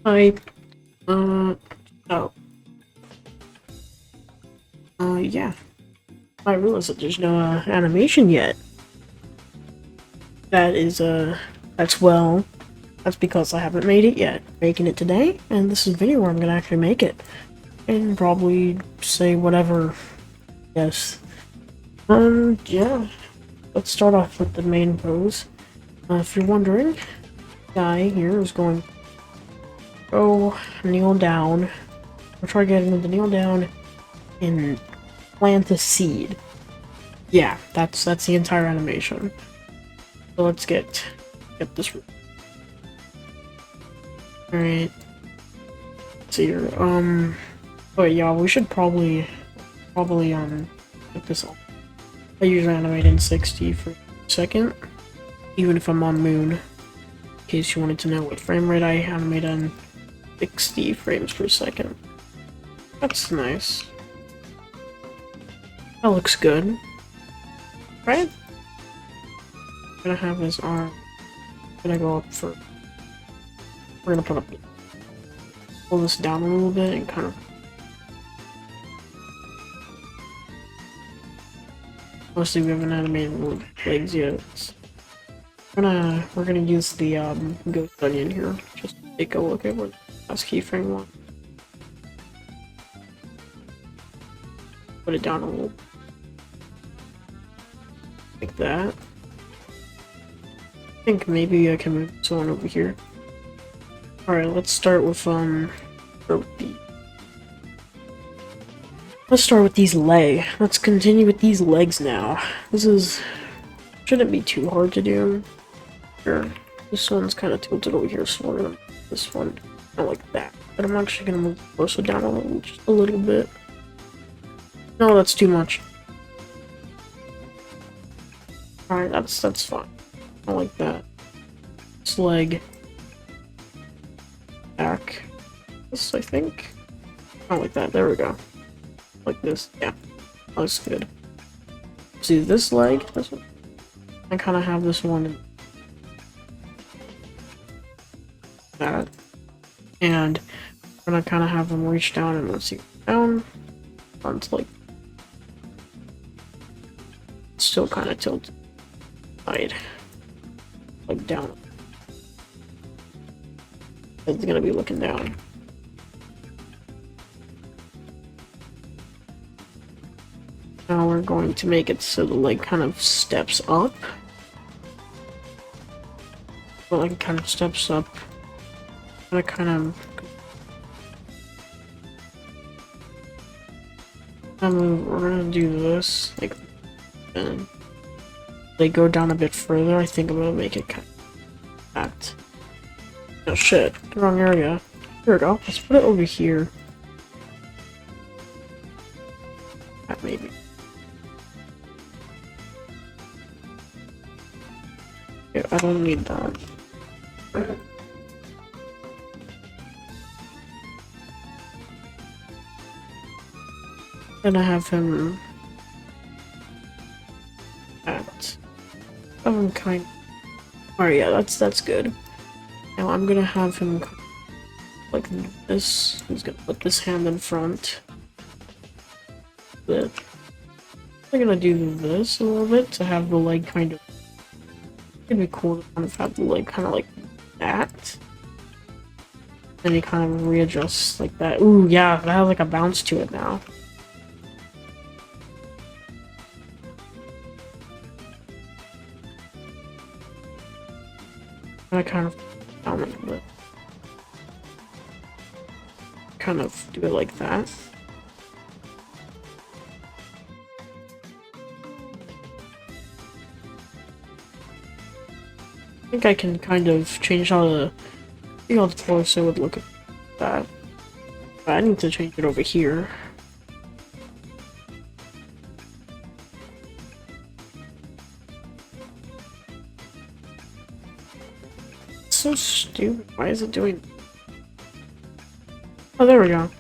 Hi. Uh, oh, yeah. I realized that there's no, animation yet. That is, that's because I haven't made it yet. Making it today, and this is a video where I'm gonna actually make it. And probably say whatever. Yes. Yeah. Let's start off with the main pose. If you're wondering, the guy here is going to go kneel down. We'll try getting him to kneel down and plant a seed. Yeah, that's the entire animation. So let's get this. Alright. See here. But yeah, we should probably get this on. I usually animate in 60 for a second, even if I'm on Moon. In case you wanted to know what frame rate I animate on, 60 frames per second. That's nice. That looks good. Right? I'm gonna have his arm. I'm gonna go up for. We're gonna put up. Pull this down a little bit and kind of. Mostly we haven't animated legs yet. We're gonna use the ghost onion here. Just take a look at what last keyframe was. Put it down a little. Like that. I think maybe I can move this one over here. Alright, let's start with let's start with these legs. Let's continue with these legs now. Shouldn't be too hard to do. Sure. This one's kind of tilted over here, so we're gonna move this one not like that. But I'm actually gonna move the torso down just a little bit. No, that's too much. Alright, that's fine. I like that. This leg. Back. This, I think. I like that. There we go. Like this. Yeah. Looks good. See this leg? This one? I kind of have this one in that. And I'm gonna kind of have them reach down and let's see. Down. Onto like. Still kind of tilted. Side. Like down. It's gonna be looking down. Now we're going to make it so the leg kind of steps up. The leg kind of steps up. We're gonna do this, like, and they go down a bit further. I think I'm gonna make it kind of that. Oh shit, the wrong area. Here we go. Let's put it over here. That maybe. Yeah, I don't need that. Gonna have him at some kind. Oh yeah, that's good. Now I'm gonna have him like this. He's gonna put this hand in front. I'm gonna do this a little bit to have the leg kind of. It'd be cool to kind of have the leg kind of like that. Then he kind of readjusts like that. Ooh, yeah, that has like a bounce to it now. I kind of down a little bit. Kind of do it like that. I think I can kind of change how the torso would look at that. But I need to change it over here. It's so stupid. Why is it doing? Oh, there we go.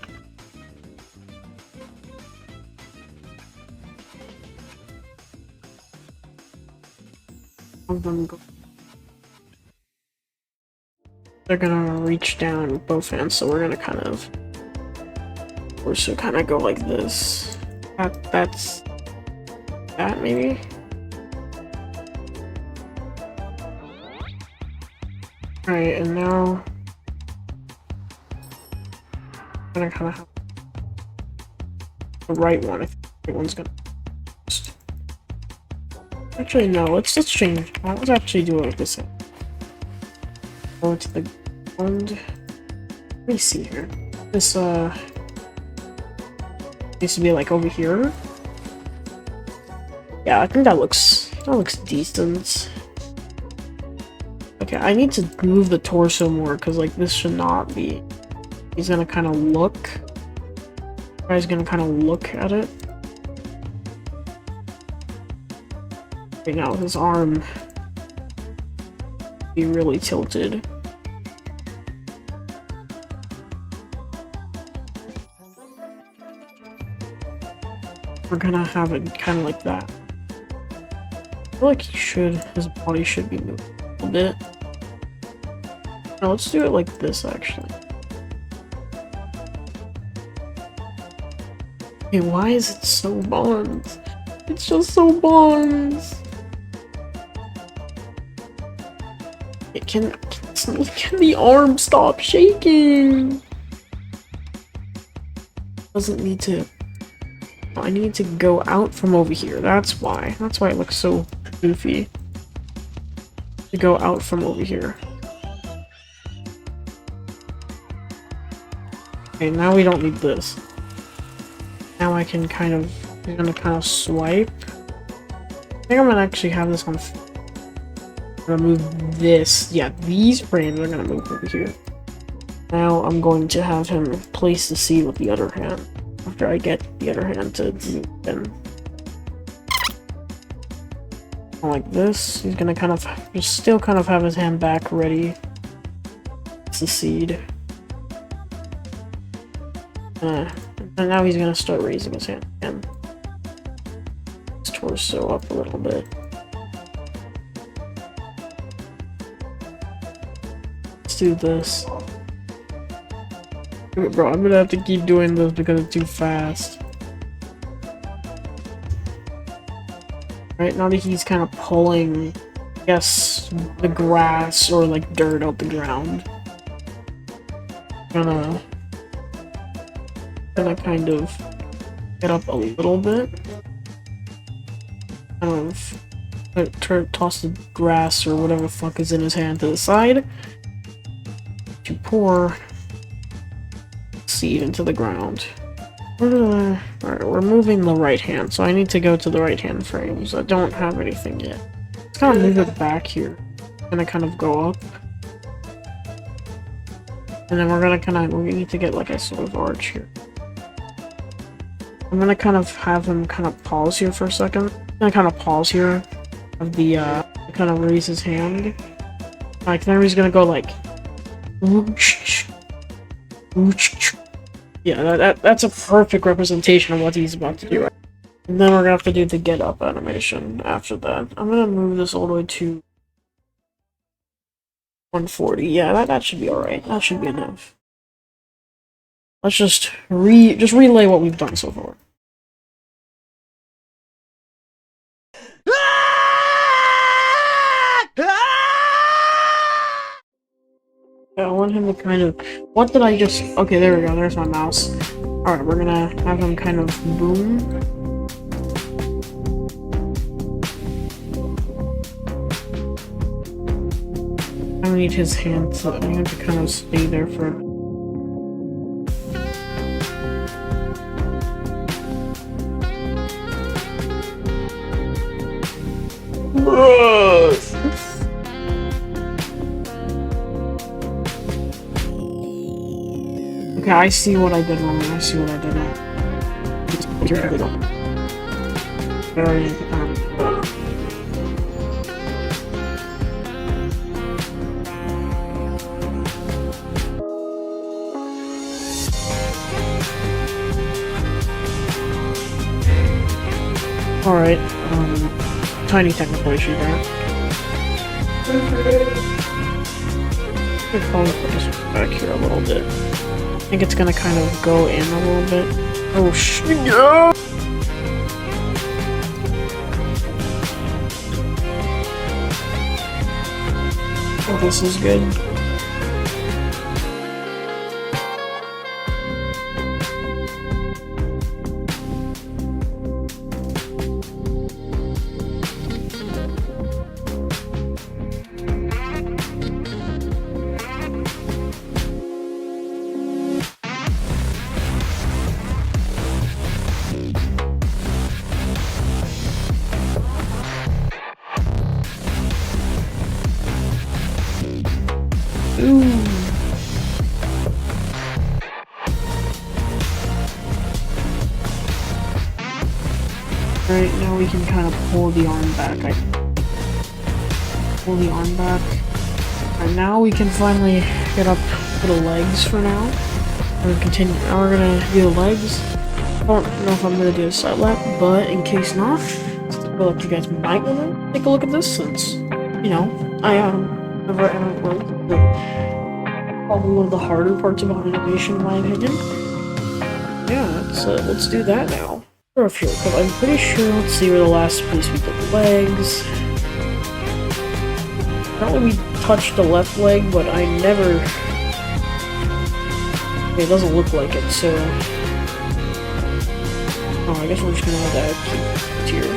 I'm gonna go. they're gonna reach down with both hands, so we're gonna kind of go like this. That's that maybe. Alright, and now I'm gonna kind of have the right one. I think the right one's gonna. Actually, no. Let's change. Let's actually do it like this. Go to the ground. Let me see here. This needs to be like over here. Yeah, I think that looks decent. Okay, I need to move the torso more because like this should not be. He's gonna kind of look. Guy's gonna kind of look at it. Right now, his arm be really tilted. We're gonna have it kind of like that. I feel like his body should be moved a little bit. Now let's do it like this actually. Hey, why is it so buns? It's just so buns. Can the arm stop shaking? Doesn't need to. I need to go out from over here. That's why. That's why it looks so goofy. To go out from over here. Okay, now we don't need this. Now I can kind of. I'm gonna kind of swipe. I think I'm gonna actually have this on. I'm gonna move this. Yeah, these frames are gonna move over here. Now I'm going to have him place the seed with the other hand. After I get the other hand to move in. Like this. He's gonna kind of just still kind of have his hand back ready. It's the seed. And now he's gonna start raising his hand again. His torso up a little bit. Let's do this. Bro, I'm gonna have to keep doing this because it's too fast. Right, now that he's kind of pulling, I guess, the grass or like dirt out the ground. Gonna kind of get up a little bit. Kind of toss the grass or whatever the fuck is in his hand to the side. To pour seed into the ground. Alright, we're moving the right hand, so I need to go to the right hand frames. I don't have anything yet. Let's kind of move it back here. Gonna kind of go up. And then we need to get like a sort of arch here. I'm gonna kind of have him kind of pause here for a second. I'm gonna kind of pause here. Of the, kind of raise his hand. Like, then he's gonna go like... Yeah, that's a perfect representation of what he's about to do. And then we're gonna have to do the get up animation after that. I'm gonna move this all the way to 140. Yeah, that should be alright. That should be enough. Let's just relay what we've done so far. I want him to kind of... What did I just... Okay, there we go. There's my mouse. Alright, we're gonna have him kind of boom. I need his hand to kind of stay there for... Okay, I see what I did wrong. I see what I did wrong. Very Alright, tiny technical issue there. I'll probably put this back here a little bit. I think it's gonna kind of go in a little bit. Oh shit! Yeah! Oh, this is good. Ooh. Alright, now we can kind of pull the arm back. Pull the arm back. And now we can finally get up to the legs for now. We're gonna continue. Now we're gonna do the legs. I don't know if I'm gonna do a side lap, but in case not, I feel like you guys might wanna take a look at this since, you know, I never animate probably one of the harder parts about animation in my opinion. Yeah, let's do that now. Or a few, because I'm pretty sure, let's see where the last place we put the legs. Apparently we touched the left leg, but I never... Okay, it doesn't look like it, so... Oh, I guess we're just gonna have that here.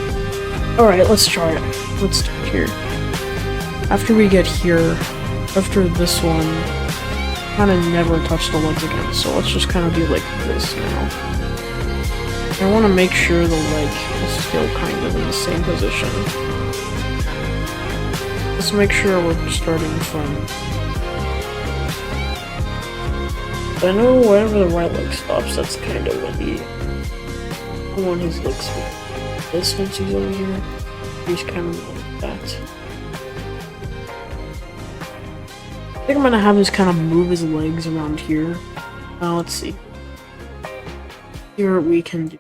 Alright, let's try it. Let's start here. After we get here, after this one, kind of never touch the legs again, so let's just kind of do like this now. I want to make sure the leg is still kind of in the same position. Let's make sure we're starting from... I know wherever the right leg stops, that's kind of when I want his legs to be this once he's over here. He's kind of like that. I think I'm gonna have this kind of move his legs around here. Now let's see. Here we can do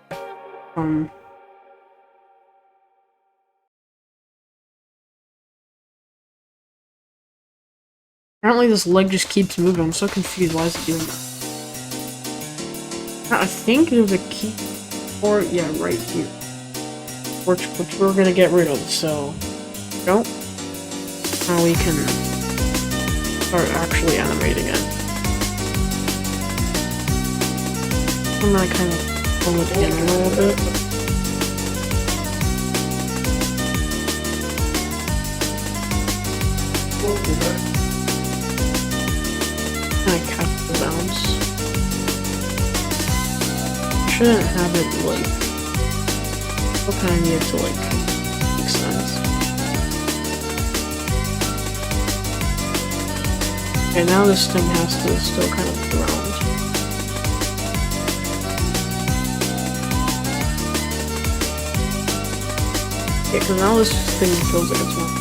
apparently this leg just keeps moving. I'm so confused. Why is it doing that? I think there's a key for it. Yeah, right here. Which we're gonna get rid of, so nope. Now we can start actually animating it. I'm gonna kind of pull it in a little bit. Kind of catch the bounce. Shouldn't have it like. Still kind of need it to like make sense. Okay, now this thing has to still kind of ground. Okay, because now this thing feels like it's more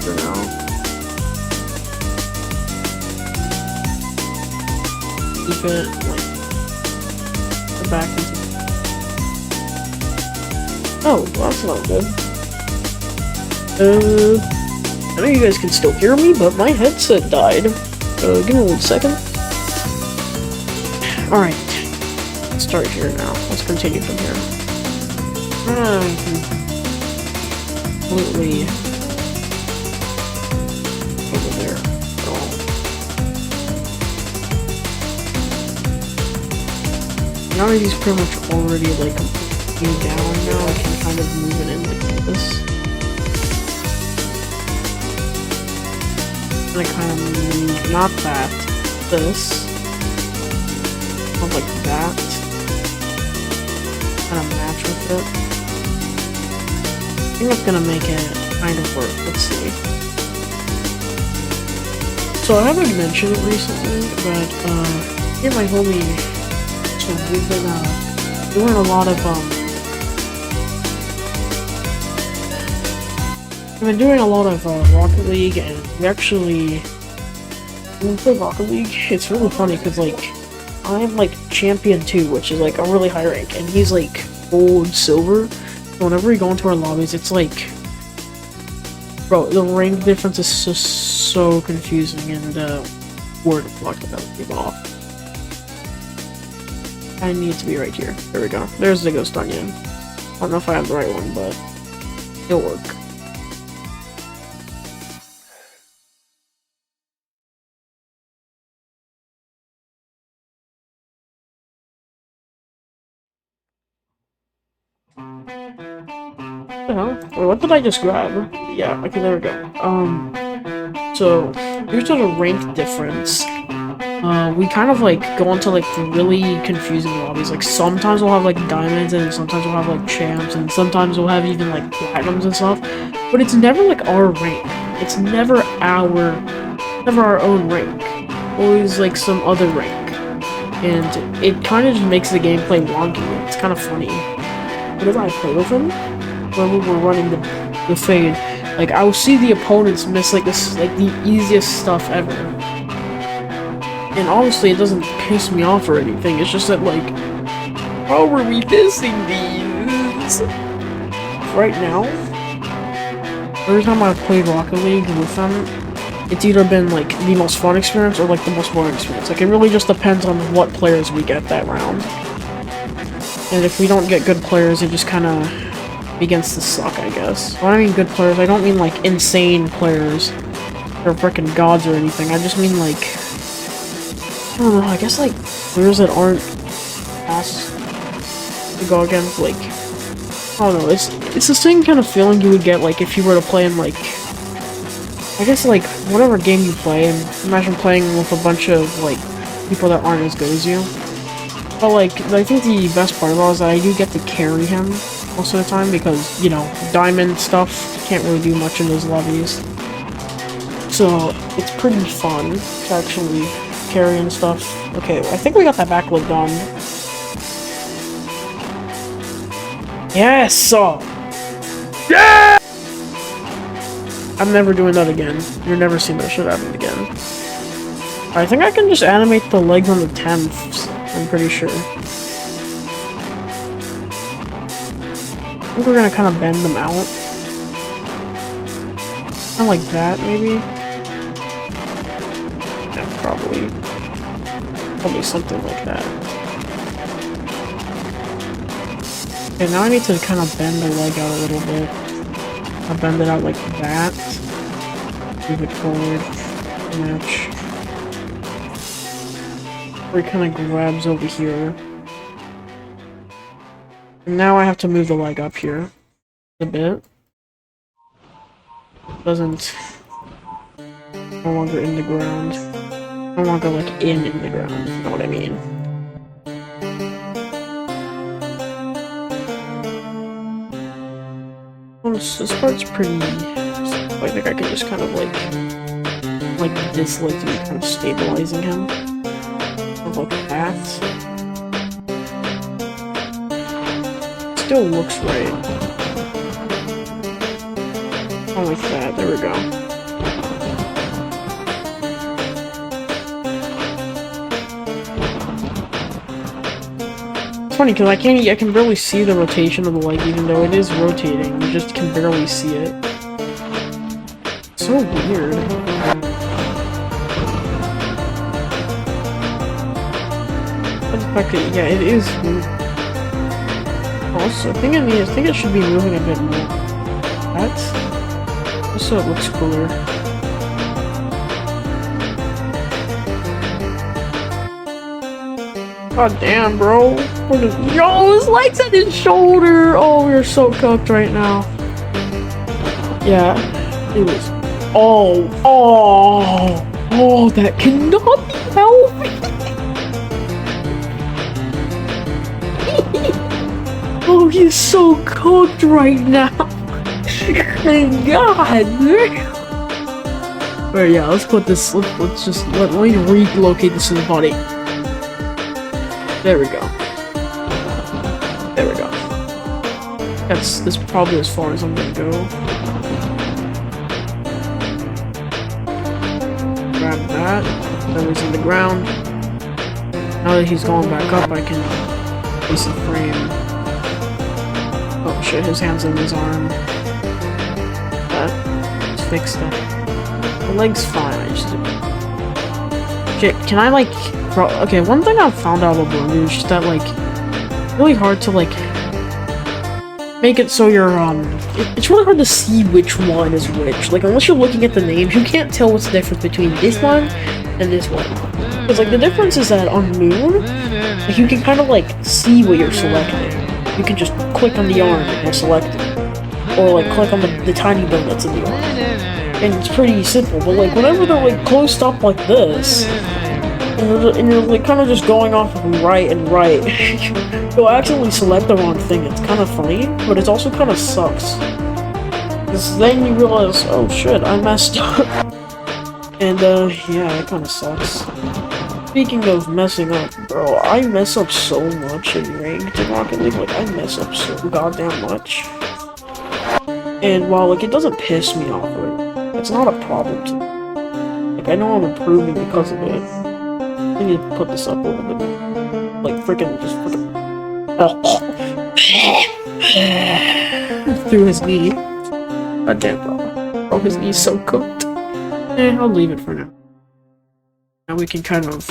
for now. Keep it like the back into. Oh, well, that's not good. I know you guys can still hear me, but my headset died. Give me 1 second. Alright. Let's start here now. Let's continue from here. Completely over there at all. Now that he's pretty much already like completely down now, I can kind of move it in like this. And I kind of move, not that, this. Not like that. Kind of match with it. I think that's gonna make it kind of work. Let's see. So I haven't mentioned it recently, but me and my homie, so we've been doing a lot of we've been doing a lot of Rocket League, and we actually when we play Rocket League, it's really funny because like I'm like champion 2, which is like a really high rank, and he's like gold, silver. Whenever we go into our lobbies, it's like, bro, the rank difference is just so confusing, and where the fuck did that leave off? I need to be right here. There we go. There's the ghost onion. I don't know if I have the right one, but it'll work. Wait, what did I just grab? Yeah, okay, there we go. So, due to the rank difference, we kind of like go into like really confusing lobbies. Like sometimes we'll have like diamonds, and sometimes we'll have like champs, and sometimes we'll have even like platinums and stuff. But it's never like our rank. It's never our own rank. Always like some other rank, and it kind of just makes the gameplay wonky. It's kind of funny. But as I play with him, when we were running the fade, like I would see the opponents miss like this, like the easiest stuff ever. And honestly, it doesn't piss me off or anything. It's just that, like, how are we missing these? Right now, every time I've played Rocket League with them, it's either been, like, the most fun experience or, like, the most boring experience. Like, it really just depends on what players we get that round. And if we don't get good players, it just kind of begins to suck, I guess. When I mean good players, I don't mean, like, insane players or frickin' gods or anything. I just mean, like, I don't know, I guess, like, players that aren't fast to go against, like, I don't know, it's the same kind of feeling you would get, like, if you were to play in, like, I guess, like, whatever game you play, and imagine playing with a bunch of, like, people that aren't as good as you. But, like, I think the best part of all is that I do get to carry him most of the time, because, you know, diamond stuff can't really do much in those lobbies. So, it's pretty fun to actually carry and stuff. Okay, I think we got that backlit done. Yes! Yeah! I'm never doing that again. You're never seeing that shit happen again. I think I can just animate the legs on the 10th, I'm pretty sure. I think we're gonna kind of bend them out. Kind of like that, maybe? Yeah, probably something like that. Okay, now I need to kind of bend the leg out a little bit. I'll bend it out like that. Move it forward. Match. Where it kind of grabs over here. And now I have to move the leg up here a bit. Doesn't no longer in the ground. No longer like in the ground, if you know what I mean. Well, this part's pretty. I think I can just kind of like this, like to be kind of stabilizing him. Like that. Still looks right. Oh, like that. There we go. Funny because I can barely see the rotation of the leg, even though it is rotating. You just can barely see it. So weird. Yeah, it is. Also, I think it should be moving a bit more. That's just so it looks cooler. God damn, bro. Yo, his leg's at his shoulder! Oh, we're so cooked right now. Yeah, it was. Oh, that cannot be healthy! Oh, he's so cooked right now! Thank God! Alright, yeah, let's put this, let me relocate this in the body. There we go. There we go. That's probably as far as I'm gonna go. Grab that. That was in the ground. Now that he's going back up, I can place the frame. Oh shit, his hand's in his arm. Let's fix that. The leg's fine, I just Shit, can I like... Okay, one thing I've found out about Blender is just that like... really hard to like... make it so you're, it's really hard to see which one is which. Like, unless you're looking at the names, you can't tell what's the difference between this one and this one. Because, like, the difference is that on Moon, like, you can kind of, like, see what you're selecting. You can just click on the arm and you'll select it. Or, like, click on the tiny bone that's in the arm. And it's pretty simple, but, like, whenever they're, like, closed up like this, and you're like kind of just going off of right and right, you'll accidentally select the wrong thing. It's kind of funny, but it also kind of sucks. Because then you realize, oh shit, I messed up. And yeah, it kind of sucks. Speaking of messing up, bro, I mess up so much in Ranked in Rocket League. Like, I mess up so goddamn much. And while, like, it doesn't piss me off, like, it's not a problem to me. Like, I know I'm improving because of it. I need to put this up a little bit. Like, freaking, just freaking... through his knee. God damn, bro. Bro, his knee's so cooked. Eh, I'll leave it for now. Now we can kind of...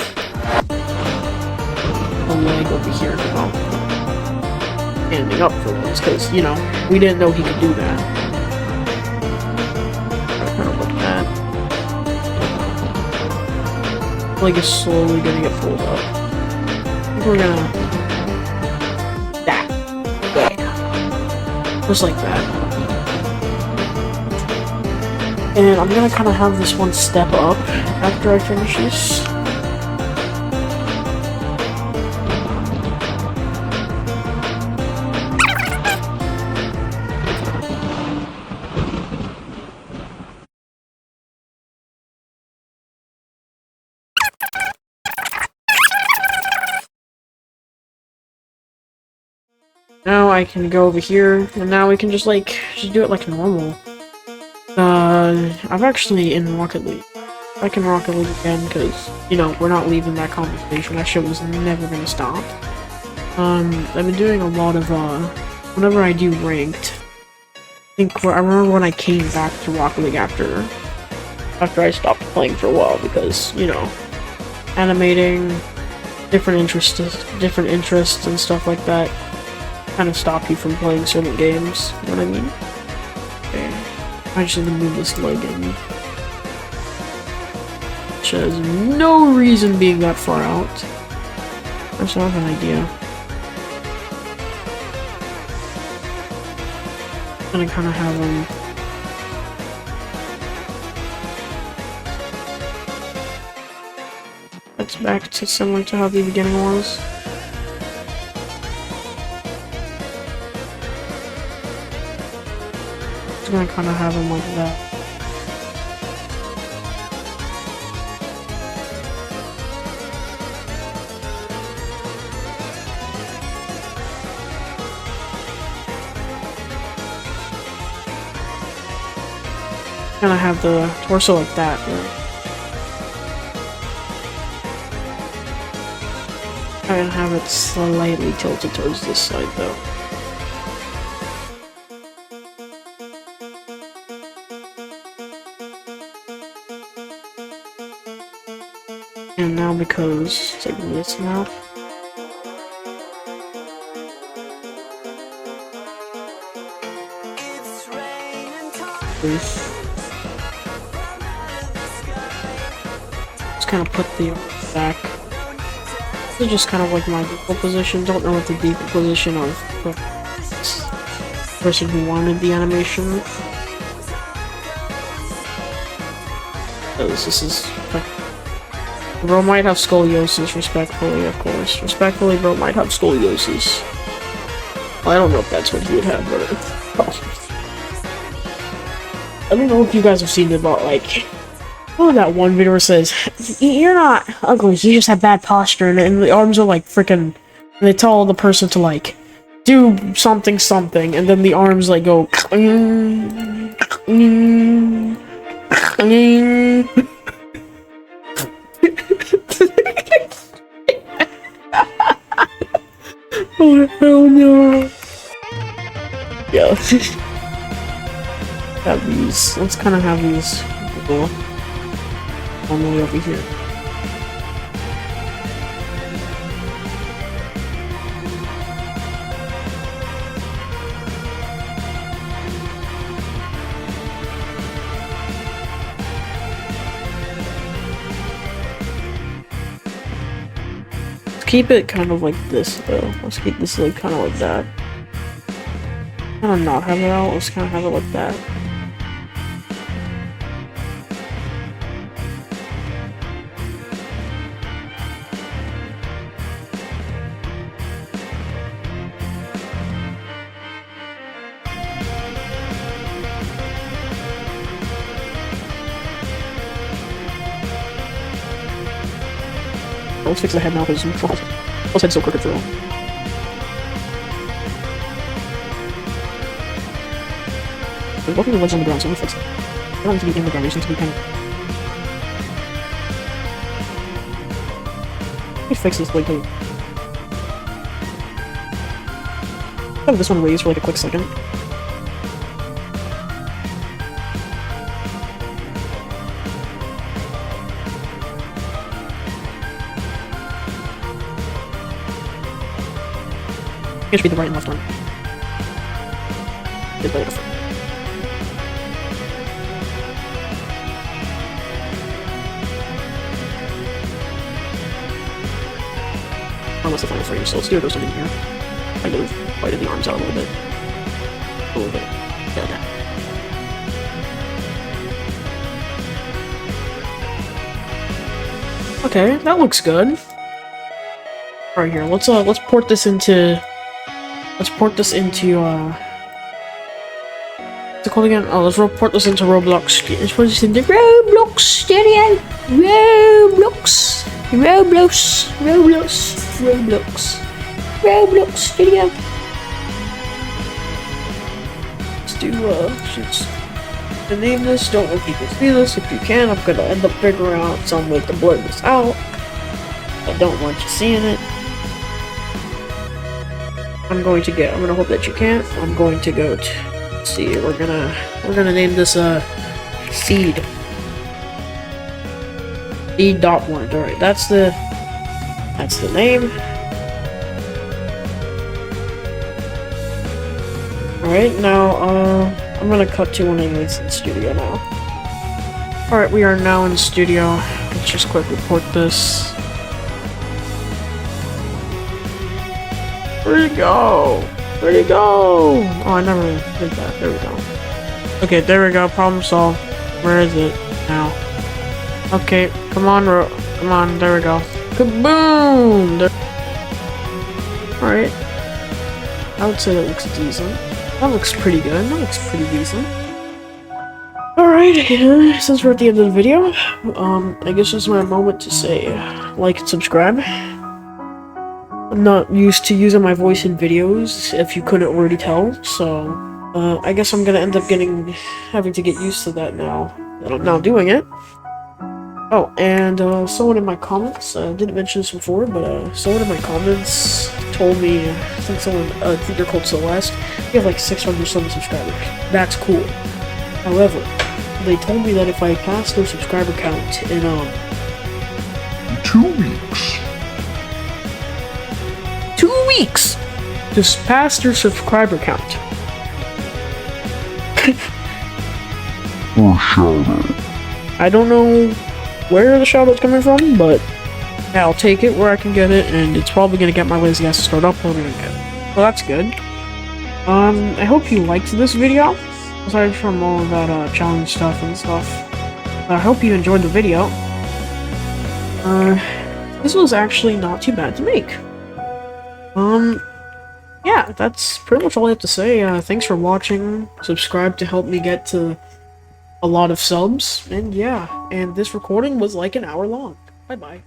the leg over here now. Standing up for once, because, you know, we didn't know he could do that. Kind of look at that. Like it's slowly gonna get pulled up. I think we're gonna... that. Yeah. Just like that. And I'm gonna kind of have this one step up after I finish this. Now I can go over here, and now we can just do it like normal. I'm actually in Rocket League. I can Rocket League again, because, you know, we're not leaving that conversation. That shit was never gonna stop. I've been doing a lot of, whenever I do Ranked, I remember when I came back to Rocket League after I stopped playing for a while, because, you know, animating, different interests and stuff like that kind of stop you from playing certain games, you know what I mean? Okay, I just need to move this leg in. Which has no reason being that far out. I just have an idea. I'm gonna kind of have him... that's back to similar to how the beginning was. I'm gonna kind of have him like that. Gonna have the torso like that. I'm gonna have it slightly tilted towards this side though. And now because it's like this now. Just kind of put the back. This is just kind of like my default position. Don't know what the default position of the person who wanted the animation. Because this is like, bro might have scoliosis, respectfully, of course. Respectfully, bro might have scoliosis. Well, I don't know if that's what he would have, but... I don't know if you guys have seen it about, like... oh, that one video where it says, you're not ugly, you just have bad posture, and the arms are, like, freaking... and they tell the person to, like, do something, and then the arms, like, go... oh hell no! Yeah. Have these. Let's kind of have these go all the way over here. keep it kind of like this though. Let's keep this like kind of like that. Kind of not have it out. Let's kind of have it like that. Let's fix the head now because his head's so crooked for real. There's both of the legs on the ground, so let me fix it. I don't need to be in the ground, I just need to be kind of... Let me fix this leg too. Have this one raised for like a quick second. It should be the right and left arm. It's better different. Unless the final frame, so let's do those in here. I know we've widened the arms out a little bit. A little bit. Yeah, that. Okay, that looks good. Right here, let's port this into what's it called again? Oh, let's port this into Roblox. Let's put this into Roblox Studio. Roblox Studio. Let's do just to name this. Don't let people see this. If you can, I'm gonna end up figuring out some way to blur this out. I don't want you seeing it. I'm gonna hope that you can't. I'm going to go to, let's see, we're gonna name this, seed. Seed.1, alright, that's the name. Alright, now, I'm gonna cut to one of these in studio now. Alright, we are now in studio. Let's just quick report this. Where'd it go? Where'd it go? Oh, I never did that. There we go. Okay, there we go. Problem solved. Where is it now? Okay, come on, come on. There we go. Kaboom! Alright. I would say that looks decent. That looks pretty good. That looks pretty decent. Alright, since we're at the end of the video, I guess this is my moment to say like and subscribe. I'm not used to using my voice in videos, if you couldn't already tell, so I guess I'm gonna end up having to get used to that now that I'm now doing it. Oh, and someone in my comments, didn't mention this before, but someone in my comments told me, I think they're called Celeste, you have like 600 some subscribers. That's cool. However, they told me that if I pass their subscriber count in 2 weeks. 2 weeks! Just pass their subscriber count. Or shout-out. I don't know where the shout-out's coming from, but yeah, I'll take it where I can get it, and it's probably gonna get my lazy ass to start uploading again. Well, that's good. I hope you liked this video, aside from all of that challenge stuff and stuff. I hope you enjoyed the video. This was actually not too bad to make. Yeah, that's pretty much all I have to say. Thanks for watching. Subscribe to help me get to a lot of subs. And yeah, and this recording was like an hour long. Bye-bye.